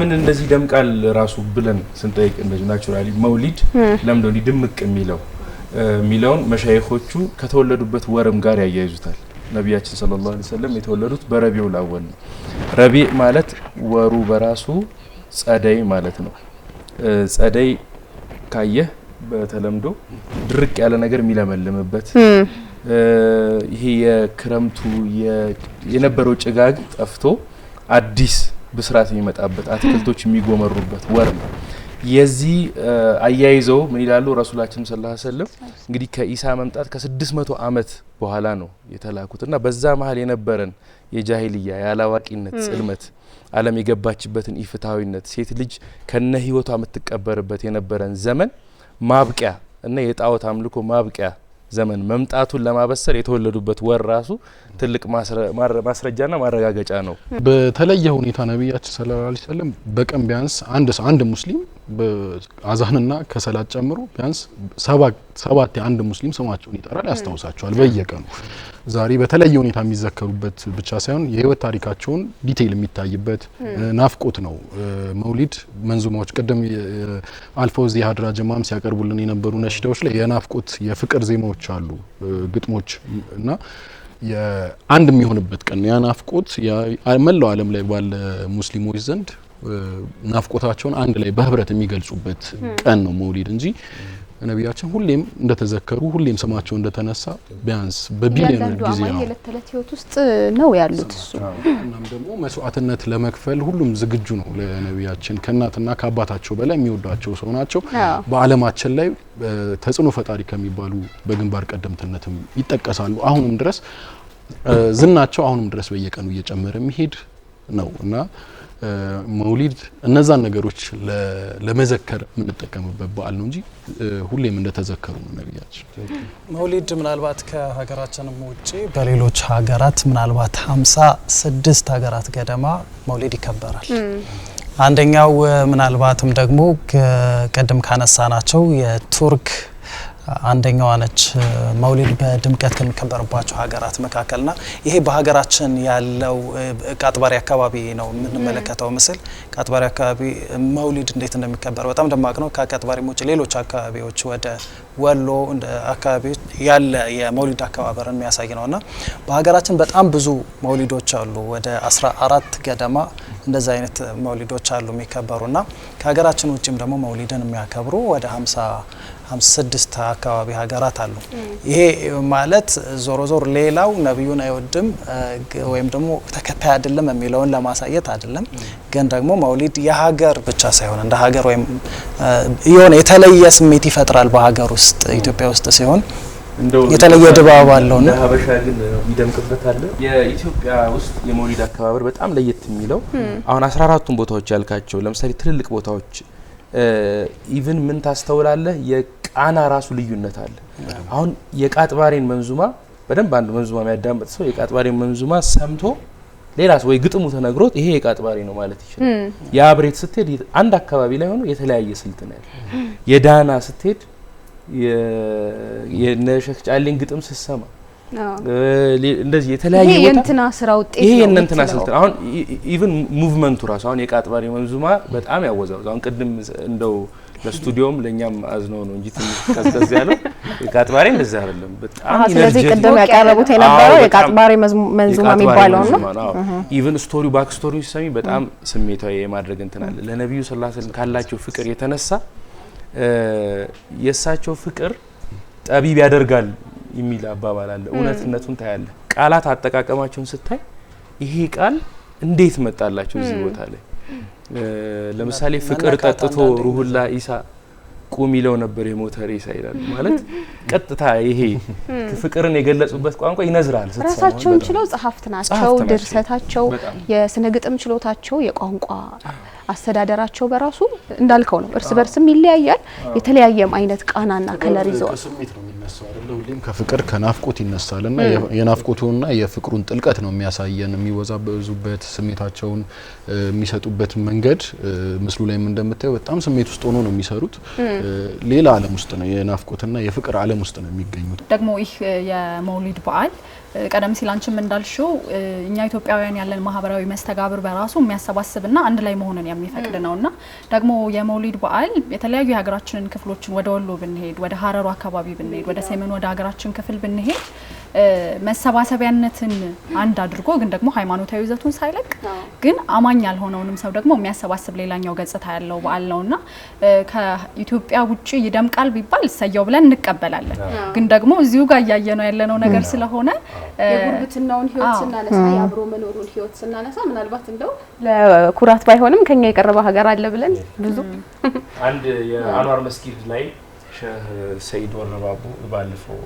ምን እንደዚህ ደምቃል ራሱ ብለን ስንጠይቅ እንደዚህ ናቹራሊ መውሊድ ለምንድነው እንዲድምቅ የሚለውን መሻይኾቹ ከተወለዱበት ወርም ጋር ያያይዙታል። ነብያችን ሰለላሁ ዐለይሂ ወሰለም የተወለዱት በረቢዑል አወል ነው። ረቢዕ ማለት ወሩ በራሱ ጸደይ ማለት ነው። ጸደይ ካየህ በተለምዶ ድርቅ ያለ ነገር የሚለመልምበት ይሄ የክረምቱ የነበረው ጭጋግ ጠፍቶ አዲስ ብስራት የሚመጣበት አትክልቶች የሚጎመሩበት ወር ነው። የዚህ አያይዘው ምን ይላሉ ረሱላችን ሰለላሁ ዐለይሂ ወሰለም እንግዲህ ከኢሳ መምጣት ከ600 አመት በኋላ ነው የተላኩትና በዛ መሃል የነበረን የጃሂልያ ያላዋቂነት ጽልመት ዓለም የገባችበትን ኢፍታዊነት ሴት ልጅ ከነ ህይወቷ የምትቀበርበት የነበረን ዘመን ማብቂያ እና የጣዖት አምልኮ ማብቂያ ዘመን መምጣቱን ለማበሰር የተወለዱበት ወር ራሱ ትልቅ ማስረጃና ማረጋገጫ ነው። በተለየ ሁኔታ ነብያችን ሰለላሁ ዐለይሂ ወሰለም በቀን ቢያንስ አንድ ሙስሊም በአዛንና ከሰላት ጨምሮ ቢያንስ ሰባት አንድ ሙስሊም ስማቸውን ይጠራል ያስታውሳቸዋል በየቀኑ። ዛሬ በተለየ ሁኔታ የሚዘከሩበት ብቻ ሳይሆን የህይወት ታሪካቸውን ዲቴይል የሚታይበት ናፍቆት ነው። መውሊድ መንዙማዎች ቀደም አልፈው እዚህ ሀድራ ጀማም ሲያቀርቡልን የነበሩ ነሽዳዎች ላይ የናፍቆት የፍቅር ዜማዎች አሉ ግጥሞች እና የአንድ የሚሆንበት ቀን ያ ናፍቆት መላው ዓለም ላይ ባለ ሙስሊሞች ዘንድ ናፍቆታቸውን አንድ ላይ በህብረት የሚገልጹበት ቀን ነው መውሊድ እንጂ ነብያችን ሁሌም እንደተዘከሩ ሁሌም ስማቸው እንደተነሳ ቢያንስ በቢሊዮን ጊዜ ነው የለተለት ህይወት ውስጥ ነው ያሉት። እሱ እናም ደግሞ መስዋዕትነት ለመክፈል ሁሉም ዝግጁ ነው። ለነብያችን ከእናትና ከአባታቸው በላይ የሚወዷቸው ሰው ናቸው። በአለማችን ላይ ተጽዕኖ ፈጣሪ ከሚባሉ በግንባር ቀደምትነትም ይጠቀሳሉ። አሁንም ድረስ ዝናቸው አሁንም ድረስ በየቀኑ እየጨመረ የሚሄድ ነው እና መውሊድ እነዛን ነገሮች ለመዘከር የምንጠቀምበት በዓል ነው እንጂ ሁሌም እንደተዘከሩ ነው ነብያችን። መውሊድ ምናልባት ከሀገራችንም ውጪ በሌሎች ሀገራት ምናልባት 56 ሀገራት ገደማ መውሊድ ይከበራል። አንደኛው ምናልባትም ደግሞ ቀደም ካነሳናቸው የቱርክ አንደኛዋ ነች መውሊድ በድምቀት ከሚከበርባቸው ሀገራት መካከልና ይሄ በሀገራችን ያለው ቃጥባሪ አካባቢ ነው የምንመለከተው ምስል። ቃጥባሪ አካባቢ መውሊድ እንዴት እንደሚከበር በጣም ደማቅ ነው። ከቃጥባሪ ውጭ ሌሎች አካባቢዎች ወደ ወሎ እንደ አካባቢ ያለ የመውሊድ አከባበርን የሚያሳይ ነውና በሀገራችን በጣም ብዙ መውሊዶች አሉ። ወደ 14 ገደማ እንደዛ አይነት መውሊዶች አሉ የሚከበሩና ከሀገራችን ውጭም ደግሞ መውሊድን የሚያከብሩ ወደ 56 አካባቢ ሀገራት አሉ። ይሄ ማለት ዞሮ ሌላው ነብዩን አይወድም ወይም ደግሞ ተከታይ አይደለም የሚለውን ለማሳየት አይደለም። ግን ደግሞ መውሊድ የሀገር ብቻ ሳይሆን እንደ ሀገር ወይም የሆነ የተለየ ስሜት ይፈጥራል በሀገር ውስጥ ኢትዮጵያ ውስጥ ሲሆን የተለየ ድባብ አለው ነው። ሀበሻ ግን ይደምቅበት አለ። የኢትዮጵያ ውስጥ የመውሊድ አከባበር በጣም ለየት የሚለው አሁን 14ቱን ቦታዎች ያልካቸው ለምሳሌ ትልልቅ ቦታዎች ኢቭን ምን ታስተውላለህ የቃና ራሱ ልዩነት አለ። አሁን የቃጥባሬን መንዙማ በደንብ አንድ መንዙማ የሚያዳምጥ ሰው የቃጥባሬን መንዙማ ሰምቶ ሌላስ ወይ ግጥሙ ተነግሮት ይሄ የቃጥባሬ ነው ማለት ይችላል። የአብሬት ስትሄድ አንድ አካባቢ ላይ ሆኖ የተለያየ ስልት ነው ያለው። የዳና ስትሄድ የነሸክ ጫሌን ግጥም ሲሰማ እንደዚህ የተለያየ ቦታ የእንትና ስራ ውጤት ነው። ይሄ የእንትና ስልት አሁን ኢቭን ሙቭመንቱ ራሱ አሁን የቃጥባሬ መንዙማ በጣም ያወዛው አሁን ቅድም እንደው ለስቱዲዮም ለኛም አዝነው ነው እንጂ ትንሽ ከስተዝ ያለው የቃጥባሬ እንደዛ አይደለም። በጣም ስለዚህ ቅድም ያቀረቡት የነበረው የቃጥባሬ መንዙማ የሚባለው ነው። ኢቭን ስቶሪው ባክ ስቶሪው ሲሰሚ በጣም ስሜታዊ የማድረግ እንትን አለ። ለነብዩ ሰለላሁ ዐለይሂ ወሰለም ካላቸው ፍቅር የተነሳ የሳቸው ፍቅር ጠቢብ ያደርጋል የሚል አባባል አለ። እውነትነቱን ታያለ። ቃላት አጠቃቀማቸውን ስታይ ይሄ ቃል እንዴት መጣላቸው እዚህ ቦታ ላይ ለምሳሌ ፍቅር ጠጥቶ ሩሁላ ኢሳ ቁም ይለው ነበር የሞተ ሬሳ ይላል ማለት ቀጥታ ይሄ ፍቅርን የገለጹበት ቋንቋ ይነዝራል። ራሳቸውን ችለው ጸሐፍት ናቸው። ድርሰታቸው የስነ ግጥም ችሎታቸው የቋንቋ አስተዳደራቸው በራሱ እንዳልከው ነው። እርስ በርስም ይለያያል። የተለያየም አይነት ቃናና ከለር ይዘዋል። የሚነሳው አይደለ? ሁሌም ከፍቅር ከናፍቆት ይነሳልና የናፍቆቱንና የፍቅሩን ጥልቀት ነው የሚያሳየን። የሚወዛበዙበት ስሜታቸውን የሚሰጡበት መንገድ ምስሉ ላይም እንደምታየው በጣም ስሜት ውስጥ ሆኖ ነው የሚሰሩት። ሌላ ዓለም ውስጥ ነው የናፍቆትና የፍቅር ዓለም ውስጥ ነው የሚገኙት። ደግሞ ይህ የመውሊድ በዓል ቀደም ሲል አንቺም እንዳልሽው እኛ ኢትዮጵያውያን ያለን ማህበራዊ መስተጋብር በራሱ የሚያሰባስብና አንድ ላይ መሆንን የሚፈቅድ ነውና ደግሞ የመውሊድ በዓል የተለያዩ የሀገራችንን ክፍሎችን ወደ ወሎ ብንሄድ፣ ወደ ሀረሩ አካባቢ ብንሄድ፣ ወደ ሰሜን ወደ ሀገራችን ክፍል ብንሄድ መሰባሰቢያነትን አንድ አድርጎ ግን ደግሞ ሃይማኖታዊ ይዘቱን ሳይለቅ ግን አማኝ ያልሆነውንም ሰው ደግሞ የሚያሰባስብ ሌላኛው ገጽታ ያለው በዓል ነውና ከኢትዮጵያ ውጪ ይደምቃል ቢባል ሰየው ብለን እንቀበላለን። ግን ደግሞ እዚሁ ጋር ያያየነው ያለነው ነገር ስለሆነ የጉርብትናውን ህይወት ስናነሳ የአብሮ መኖሩን ህይወት ስናነሳ ምናልባት እንደው ለኩራት ባይሆንም ከኛ የቀረበ ሀገር አለ ብለን ብዙ አንድ የአንዋር መስጊድ ላይ ሼህ ሰይድ ወረባቡ ባለፈው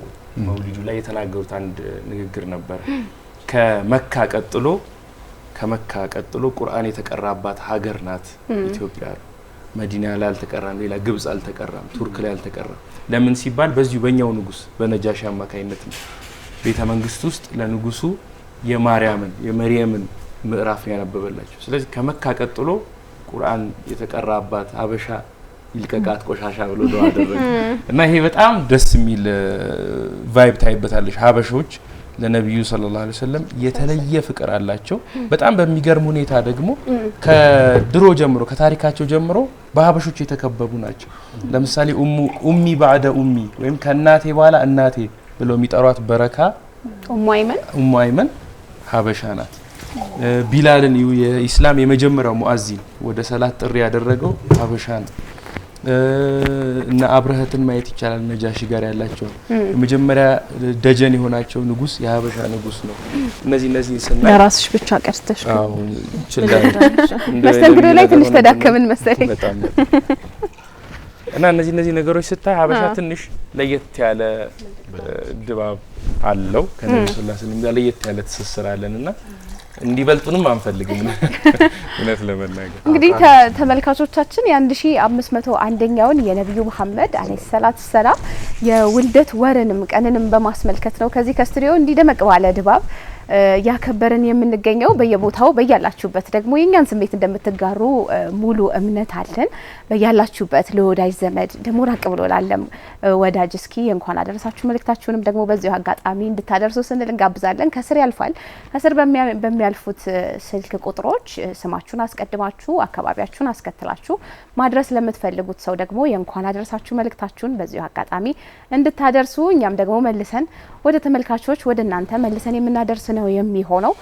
መውሊዱ ላይ የተናገሩት አንድ ንግግር ነበር። ከመካ ቀጥሎ ቁርአን የተቀራባት ሀገር ናት ኢትዮጵያ። መዲና ላይ አልተቀራም፣ ሌላ ግብጽ አልተቀራም፣ ቱርክ ላይ አልተቀራም። ለምን ሲባል በዚሁ በእኛው ንጉስ በነጃሺ አማካይነት ነው ቤተ መንግስት ውስጥ ለንጉሱ የመርየምን ምዕራፍ ያነበበላቸው። ስለዚህ ከመካ ቀጥሎ ቁርአን የተቀራባት ሀበሻ ይልቀቃት ቆሻሻ ብሎ ደዋ አደረገ እና ይሄ በጣም ደስ የሚል ቫይብ ታይበታለሽ። ሀበሾች ለነብዩ ሰለላሁ ዐለይሂ ወሰለም የተለየ ፍቅር አላቸው። በጣም በሚገርም ሁኔታ ደግሞ ከድሮ ጀምሮ ከታሪካቸው ጀምሮ በሀበሾች የተከበቡ ናቸው። ለምሳሌ ኡሚ ባዕደ ኡሚ ወይም ከእናቴ በኋላ እናቴ ብለው የሚጠሯት በረካ ኡሙ አይመን ሀበሻ ናት። ቢላልን የኢስላም የመጀመሪያው ሙአዚን ወደ ሰላት ጥሪ ያደረገው ሀበሻ ነው። እና አብረህትን ማየት ይቻላል። ነጃሺ ጋር ያላቸው የመጀመሪያ ደጀን የሆናቸው ንጉስ የሀበሻ ንጉስ ነው። እነዚህ ስናይ ለራስሽ ብቻ ቀርተሽ ይችላል መስተንግዶ ላይ ትንሽ ተዳከምን መሰለኝ። እና እነዚህ ነገሮች ስታይ ሀበሻ ትንሽ ለየት ያለ ድባብ አለው። ከነብዩ ሰለላሁ ዐለይሂ ወሰለም ጋር ለየት ያለ ትስስር አለንና እንዲበልጡንም አንፈልግም። እውነት ለመናገር እንግዲህ ተመልካቾቻችን የ1501ኛውን የነብዩ መሐመድ አለይሂ ሰላቱ ሰላም የውልደት ወርንም ቀንንም በማስመልከት ነው ከዚህ ከስቱዲዮ እንዲደመቅ ባለ ድባብ ያከበረን የምንገኘው። በየቦታው በያላችሁበት ደግሞ የኛን ስሜት እንደምትጋሩ ሙሉ እምነት አለን። በያላችሁበት ለወዳጅ ዘመድ ደግሞ ራቅ ብሎ ላለም ወዳጅ እስኪ እንኳን አደረሳችሁ መልእክታችሁንም ደግሞ በዚሁ አጋጣሚ እንድታደርሱ ስንል እንጋብዛለን። ከስር ያልፋል። ከስር በሚያልፉት ስልክ ቁጥሮች ስማችሁን አስቀድማችሁ አካባቢያችሁን አስከትላችሁ ማድረስ ለምትፈልጉት ሰው ደግሞ የእንኳን አደረሳችሁ መልእክታችሁን በዚሁ አጋጣሚ እንድታደርሱ እኛም ደግሞ መልሰን ወደ ተመልካቾች ወደ እናንተ መልሰን የምናደርስ ነው የሚሆነው።